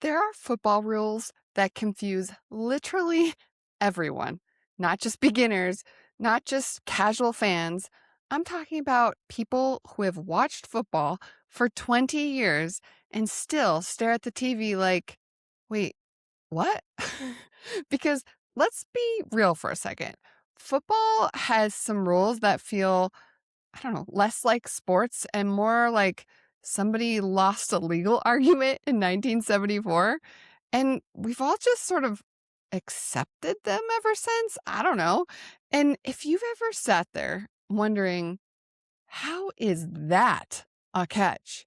There are football rules that confuse literally everyone, not just beginners, not just casual fans. I'm talking about people who have watched football for 20 years and still stare at the TV like, wait, what? Because let's be real for a second. Football has some rules that feel, I don't know, less like sports and more like somebody lost a legal argument in 1974. And we've all just sort of accepted them ever since. I don't know. And if you've ever sat there wondering, how is that a catch?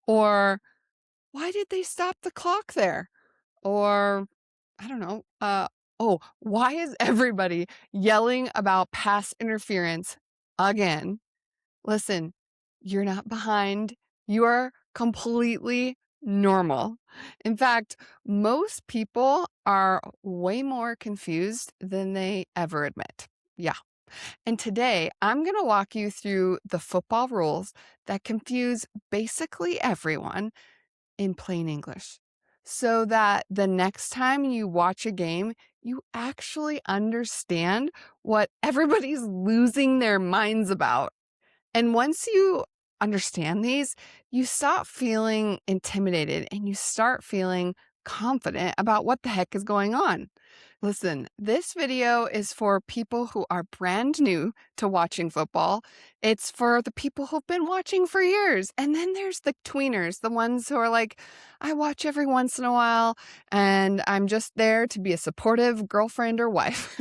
Or why did they stop the clock there? Or I don't know. Oh, why is everybody yelling about pass interference again? Listen, you're not behind. You are completely normal. In fact, most people are way more confused than they ever admit. Yeah. And today I'm going to walk you through the football rules that confuse basically everyone in plain English so that the next time you watch a game, you actually understand what everybody's losing their minds about. And once you understand these, you stop feeling intimidated and you start feeling confident about what the heck is going on. Listen, this video is for people who are brand new to watching football. It's for the people who've been watching for years. And then there's the tweeners, the ones who are like, I watch every once in a while and I'm just there to be a supportive girlfriend or wife.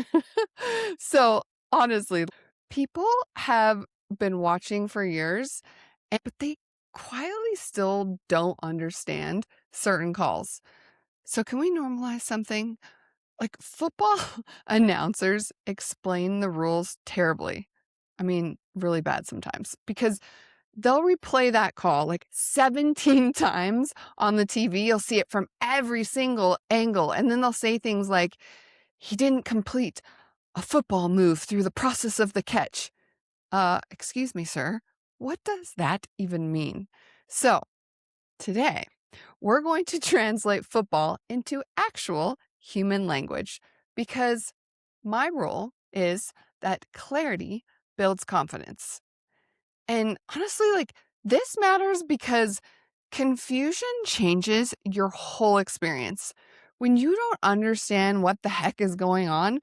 So honestly, people have been watching for years, but they quietly still don't understand certain calls. So can we normalize something? Like football announcers explain the rules terribly. I mean, really bad sometimes because they'll replay that call like 17 times on the TV. You'll see it from every single angle. And then they'll say things like, he didn't complete a football move through the process of the catch. Excuse me, sir. What does that even mean? So today, we're going to translate football into actual human language because my rule is that clarity builds confidence. And honestly, like this matters because confusion changes your whole experience. When you don't understand what the heck is going on,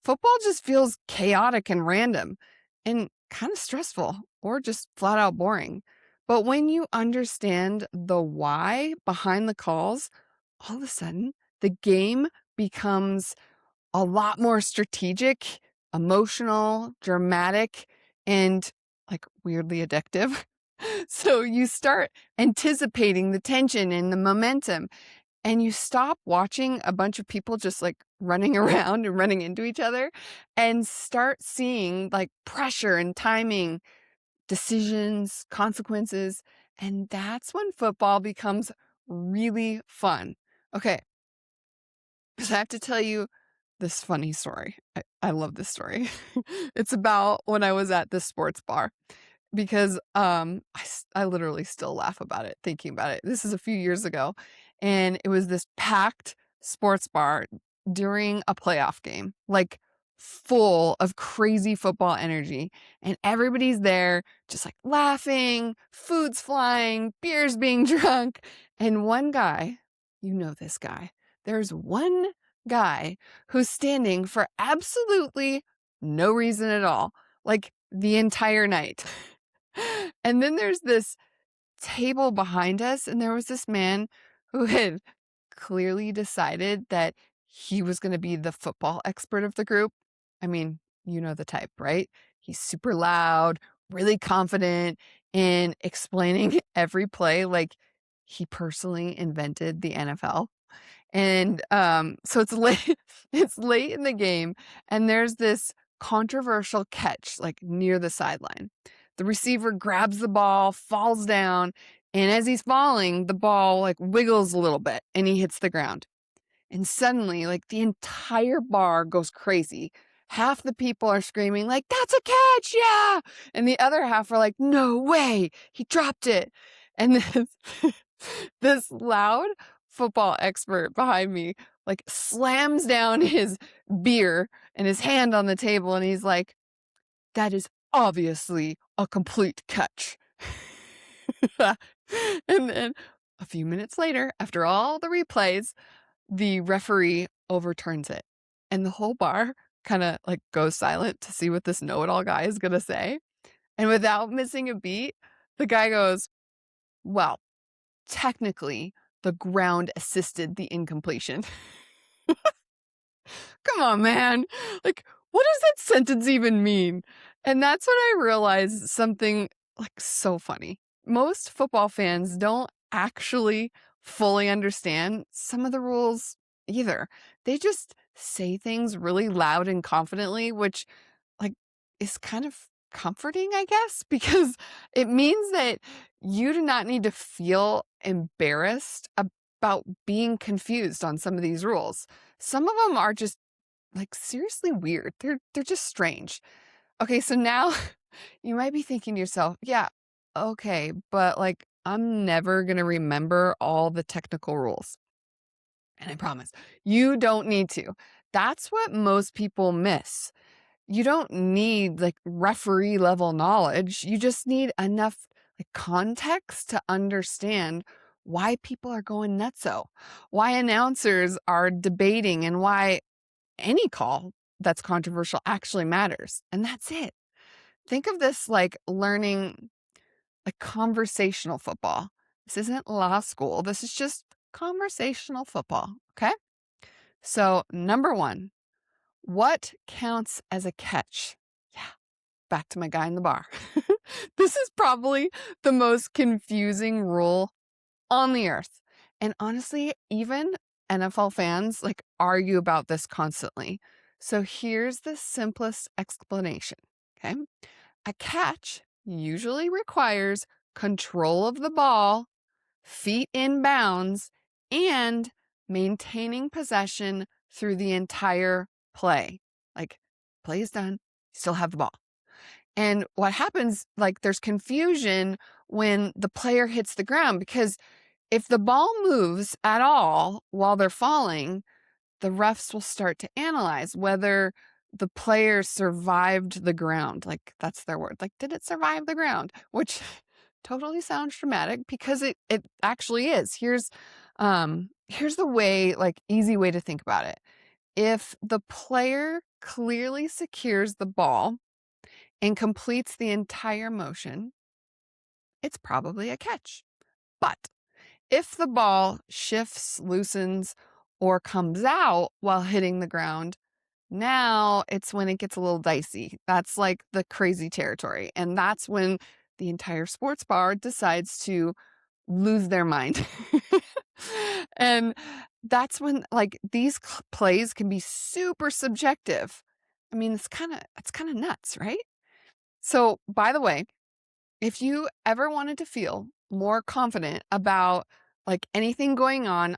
football just feels chaotic and random and kind of stressful or just flat out boring. But when you understand the why behind the calls, all of a sudden the game becomes a lot more strategic, emotional, dramatic, and like weirdly addictive. So you start anticipating the tension and the momentum and you stop watching a bunch of people just like running around and running into each other and start seeing like pressure and timing, decisions, consequences. And that's when football becomes really fun. Okay, because I have to tell you this funny story. I love this story. It's about when I was at this sports bar because I literally still laugh about it, thinking about it. This is a few years ago, and it was this packed sports bar during a playoff game, like full of crazy football energy, and everybody's there just like laughing, food's flying, beers being drunk, and one guy, you know this guy. There's one guy who's standing for absolutely no reason at all, like the entire night. And then there's this table behind us, and there was this man who had clearly decided that he was going to be the football expert of the group. I mean, you know the type, right? He's super loud, really confident in explaining every play like he personally invented the NFL. And so it's late it's late in the game and there's this controversial catch like near the sideline. The receiver grabs the ball, falls down, and as he's falling, the ball like wiggles a little bit and he hits the ground. And suddenly, like the entire bar goes crazy. Half the people are screaming like, "That's a catch, yeah!" And the other half are like, "No way, he dropped it." And this, this loud football expert behind me, like, slams down his beer and his hand on the table, and he's like, "That is obviously a complete catch." And then a few minutes later, after all the replays, the referee overturns it, and the whole bar kinda, like, goes silent to see what this know-it-all guy is gonna say, and without missing a beat, the guy goes, "Well, technically, the ground assisted the incompletion." Come on, man. Like, what does that sentence even mean? And that's when I realized something, like, so funny. Most football fans don't actually fully understand some of the rules either. They just say things really loud and confidently, which, like, is kind of comforting, I guess, because it means that you do not need to feel embarrassed about being confused on some of these rules. Some of them are just, like, seriously weird. They're just strange. Okay, so now you might be thinking to yourself, "Yeah, okay, but, like, I'm never gonna remember all the technical rules." And I promise, you don't need to. That's what most people miss. You don't need, like, referee level knowledge. You just need enough, like, context to understand why people are going nutso, why announcers are debating, and why any call that's controversial actually matters. And that's it. Think of this like learning like conversational football. This isn't law school. This is just conversational football. Okay. So, number one, what counts as a catch? Yeah. Back to my guy in the bar. This is probably the most confusing rule on the earth. And honestly, even NFL fans like argue about this constantly. So here's the simplest explanation. Okay. A catch usually requires control of the ball, feet in bounds, and maintaining possession through the entire play. Like, play is done, you still have the ball. And what happens, like, there's confusion when the player hits the ground because if the ball moves at all while they're falling, the refs will start to analyze whether the player survived the ground. Like, that's their word. Like, did it survive the ground? Which totally sounds dramatic because it actually is. Here's the way, like, easy way to think about it. If the player clearly secures the ball and completes the entire motion, it's probably a catch. But if the ball shifts, loosens, or comes out while hitting the ground, now it's when it gets a little dicey. That's like the crazy territory. And that's when the entire sports bar decides to lose their mind. And that's when like these plays can be super subjective. I mean, it's kind of nuts, right? So, by the way, if you ever wanted to feel more confident about like anything going on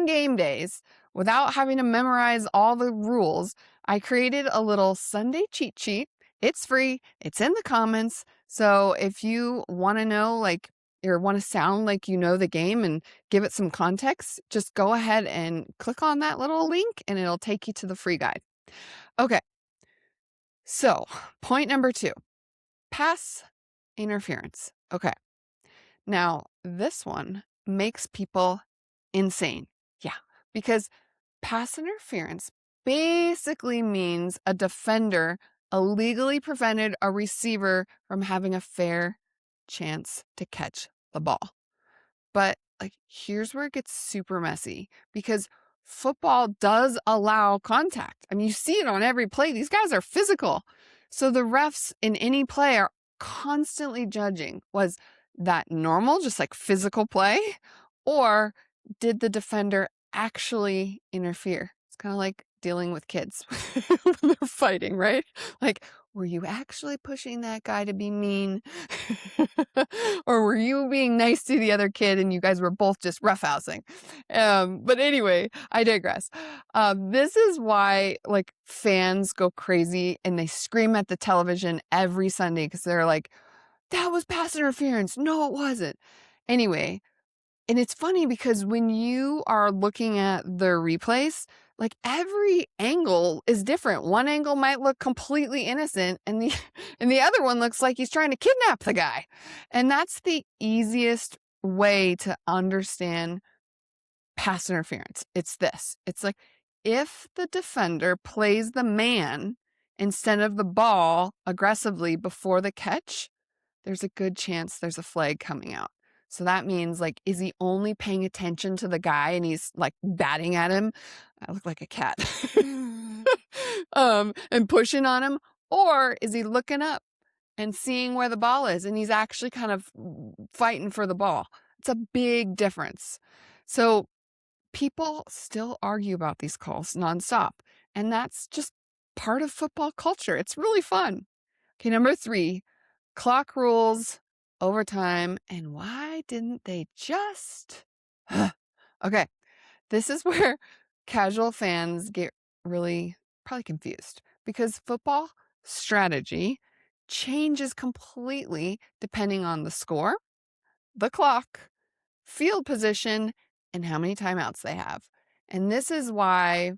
game days without having to memorize all the rules, I created a little Sunday cheat sheet. It's free. It's in the comments. So if you want to know like or want to sound like you know the game and give it some context, just go ahead and click on that little link and it'll take you to the free guide. Okay. So, point number 2. Pass interference. Okay. Now, this one makes people insane. Yeah, because pass interference basically means a defender illegally prevented a receiver from having a fair chance to catch the ball. But like here's where it gets super messy because football does allow contact. I mean, you see it on every play. These guys are physical. So the refs in any play are constantly judging, was that normal, just like physical play? Or did the defender actually interfere? It's kind of like dealing with kids when they're fighting, right? Like, were you actually pushing that guy to be mean? Or were you being nice to the other kid and you guys were both just roughhousing? But anyway, I digress. This is why like fans go crazy and they scream at the television every Sunday because they're like, that was pass interference. No, it wasn't. Anyway, And it's funny because when you are looking at the replays, like every angle is different. One angle might look completely innocent and the and the other one looks like he's trying to kidnap the guy. And that's the easiest way to understand pass interference. It's this. It's like if the defender plays the man instead of the ball aggressively before the catch, there's a good chance there's a flag coming out. So that means, like, is he only paying attention to the guy and he's like batting at him? I look like a cat. And pushing on him, or is he looking up and seeing where the ball is and he's actually kind of fighting for the ball? It's a big difference. So people still argue about these calls nonstop, and that's just part of football culture. It's really fun. Okay, number 3, clock rules, overtime, and why didn't they just Okay, this is where casual fans get really probably confused because football strategy changes completely depending on the score, the clock, field position, and how many timeouts they have. And this is why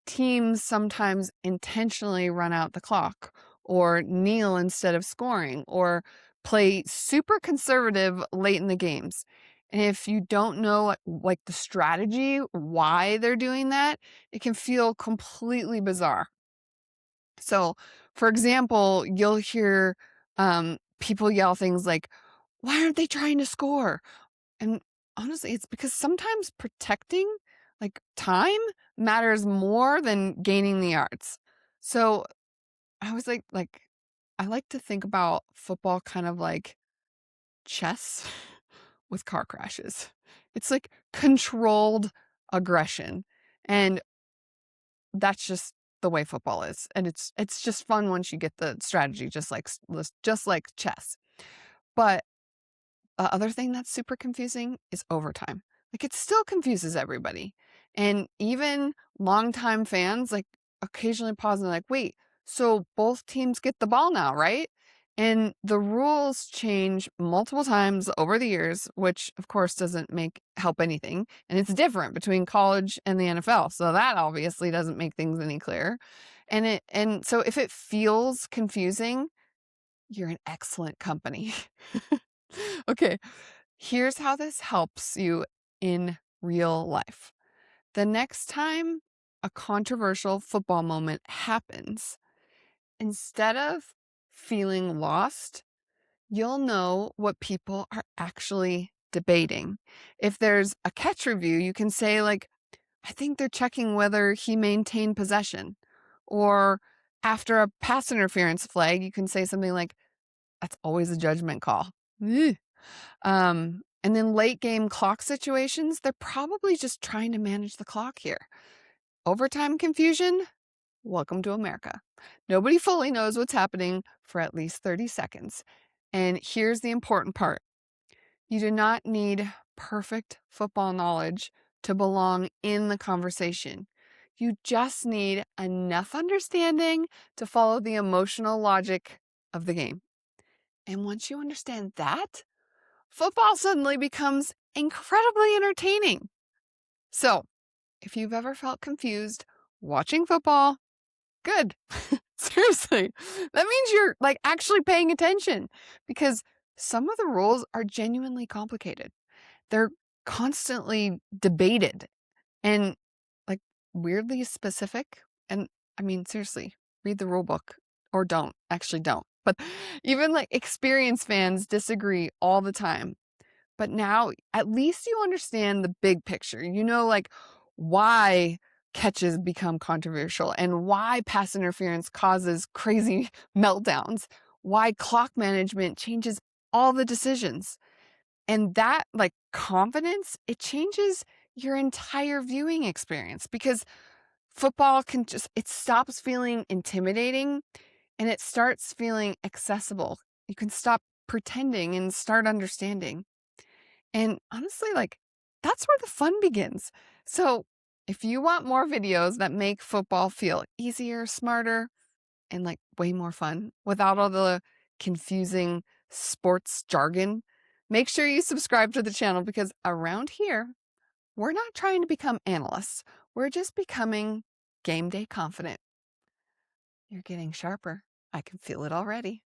teams sometimes intentionally run out the clock or kneel instead of scoring or play super conservative late in the games. And if you don't know like the strategy, why they're doing that, it can feel completely bizarre. So, for example, you'll hear people yell things like, "Why aren't they trying to score?" And honestly, it's because sometimes protecting like time matters more than gaining the yards. So I was like, I like to think about football kind of like chess with car crashes. It's like controlled aggression. And that's just the way football is. And it's just fun once you get the strategy, just like chess. But other thing that's super confusing is overtime. Like, it still confuses everybody. And even longtime fans, like, occasionally pause and like, wait, so both teams get the ball now, right? And the rules change multiple times over the years, which of course doesn't help anything. And it's different between college and the NFL. So that obviously doesn't make things any clearer. And so if it feels confusing, you're in excellent company. Okay, here's how this helps you in real life. The next time a controversial football moment happens, instead of feeling lost, you'll know what people are actually debating. If there's a catch review, you can say, like, I think they're checking whether he maintained possession. Or after a pass interference flag, you can say something like, that's always a judgment call. Ugh. And then late game clock situations, they're probably just trying to manage the clock here. Overtime confusion? Welcome to America. Nobody fully knows what's happening for at least 30 seconds. And here's the important part. You do not need perfect football knowledge to belong in the conversation. You just need enough understanding to follow the emotional logic of the game. And once you understand that, football suddenly becomes incredibly entertaining. So, if you've ever felt confused watching football, good. Seriously. That means you're like actually paying attention because some of the rules are genuinely complicated. They're constantly debated and like weirdly specific. And I mean, seriously, read the rule book or don't. Actually, don't. But even like experienced fans disagree all the time. But now at least you understand the big picture. You know, like why catches become controversial and why pass interference causes crazy meltdowns, why clock management changes all the decisions. And that like confidence, it changes your entire viewing experience because football it stops feeling intimidating and it starts feeling accessible. You can stop pretending and start understanding. And honestly, like, that's where the fun begins. So, if you want more videos that make football feel easier, smarter, and like way more fun without all the confusing sports jargon, Make sure you subscribe to the channel because around here, we're not trying to become analysts. We're just becoming game day confident. You're getting sharper. I can feel it already.